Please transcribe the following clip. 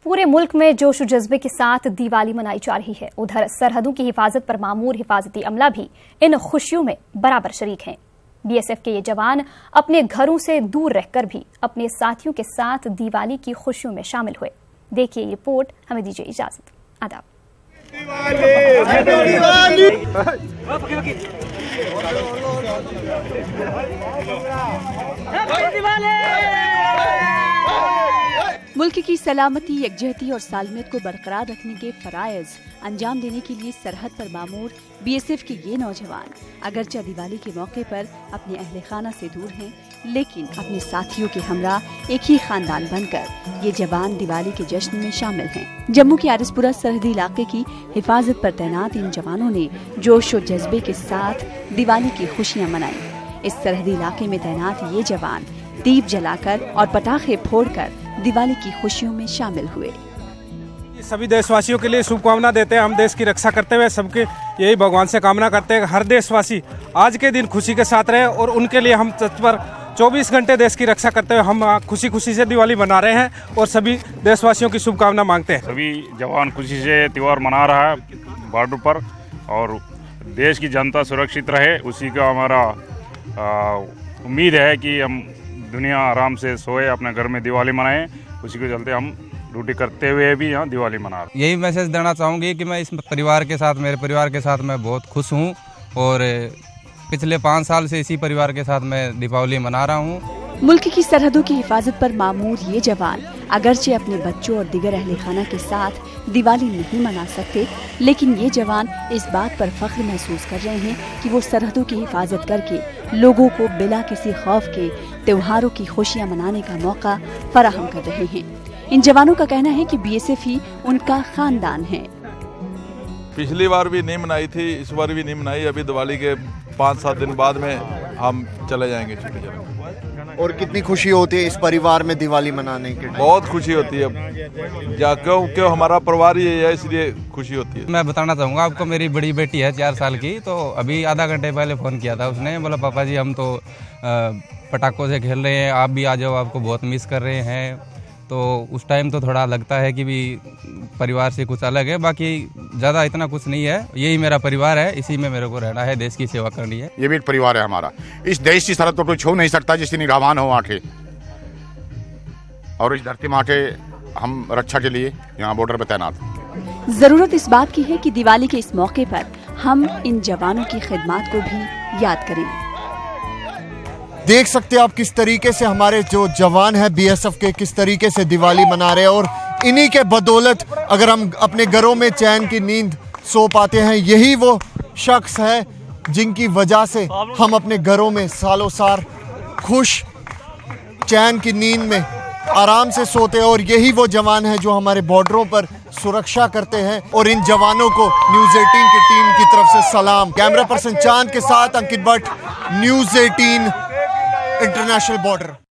पूरे मुल्क में जोश और जज्बे के साथ दिवाली मनाई जा रही है। उधर सरहदों की हिफाजत पर मामूर हिफाजती अमला भी इन खुशियों में बराबर शरीक हैं। बीएसएफ के ये जवान अपने घरों से दूर रहकर भी अपने साथियों के साथ दिवाली की खुशियों में शामिल हुए। देखिए ये रिपोर्ट, हमें दीजिए इजाजत। आदाब। मुल्क की सलामती, यकजहती और सालमियत को बरकरार रखने के फराइज अंजाम देने के लिए सरहद पर मामूर बीएसएफ के ये नौजवान अगरचे दिवाली के मौके पर अपने अहले खाना से दूर हैं, लेकिन अपने साथियों के हमरा एक ही खानदान बनकर ये जवान दिवाली के जश्न में शामिल हैं। जम्मू के आरिसपुरा सरहदी इलाके की हिफाजत पर तैनात इन जवानों ने जोश और जज्बे के साथ दिवाली की खुशियाँ मनाई। इस सरहदी इलाके में तैनात ये जवान दीप जलाकर और पटाखे फोड़कर दिवाली की खुशियों में शामिल हुए। सभी देशवासियों के लिए शुभकामना देते हैं। हम देश की रक्षा करते हुए सबके यही भगवान से कामना करते हैं हर देशवासी आज के दिन खुशी के साथ रहे, और उनके लिए हम तत्पर 24 घंटे देश की रक्षा करते हुए हम खुशी खुशी से दिवाली मना रहे हैं और सभी देशवासियों की शुभकामना मांगते हैं। सभी जवान खुशी से त्यौहार मना रहा है बॉर्डर पर, और देश की जनता सुरक्षित रहे, उसी का हमारा उम्मीद है कि हम दुनिया आराम से सोए, अपने घर में दिवाली मनाएं। उसी के चलते हम ड्यूटी करते हुए भी यहाँ दिवाली मना रहे हैं। यही मैसेज देना चाहूँगी कि मैं इस परिवार के साथ, मेरे परिवार के साथ मैं बहुत खुश हूँ, और पिछले 5 साल से इसी परिवार के साथ मैं दीपावली मना रहा हूँ। मुल्क की सरहदों की हिफाजत पर मामूर ये जवान अगरचे अपने बच्चों और दिगर अहले खाना के साथ दिवाली नहीं मना सकते, लेकिन ये जवान इस बात पर फख्र महसूस कर रहे हैं कि वो सरहदों की हिफाजत करके लोगों को बिला किसी खौफ के त्योहारों की खुशियाँ मनाने का मौका फराहम कर रहे हैं। इन जवानों का कहना है कि बीएसएफ ही उनका खानदान है। पिछली बार भी नहीं मनाई थी, इस बार भी नहीं मनाई। अभी दिवाली के 5-7 दिन बाद में हम चले जाएंगे छुट्टी। और कितनी खुशी होती है इस परिवार में दिवाली मनाने के? बहुत खुशी होती है, क्यों हमारा परिवार ही है, इसलिए खुशी होती है। मैं बताना चाहूँगा आपको, मेरी बड़ी बेटी है 4 साल की, तो अभी आधा घंटे पहले फ़ोन किया था उसने, बोला पापा जी हम तो पटाखों से खेल रहे हैं, आप भी आ जाओ, आपको बहुत मिस कर रहे हैं। तो उस टाइम तो थोड़ा लगता है कि भी परिवार से कुछ अलग है, बाकी ज़्यादा इतना कुछ नहीं है। यही मेरा परिवार है, इसी में मेरे को रहना है, देश की सेवा करनी है। ये भी परिवार है हमारा। इस देश की सरहद तो कोई छू नहीं सकता जिसकी निगरान हो आके, और इस धरती माँ के हम रक्षा के लिए यहाँ बॉर्डर पर तैनात। जरूरत इस बात की है कि दिवाली के इस मौके पर हम इन जवानों की खिदमत को भी याद करें। देख सकते हैं आप किस तरीके से हमारे जो जवान हैं बीएसएफ के किस तरीके से दिवाली मना रहे हैं, और इन्हीं के बदौलत अगर हम अपने घरों में चैन की नींद सो पाते हैं। यही वो शख्स है जिनकी वजह से हम अपने घरों में सालों साल खुश चैन की नींद में आराम से सोते हैं, और यही वो जवान है जो हमारे बॉर्डरों पर सुरक्षा करते हैं। और इन जवानों को न्यूज़ 18 की टीम की तरफ से सलाम। कैमरा पर्सन चांद के साथ अंकित भट्ट, न्यूज़ 18 इंटरनेशनल बॉर्डर।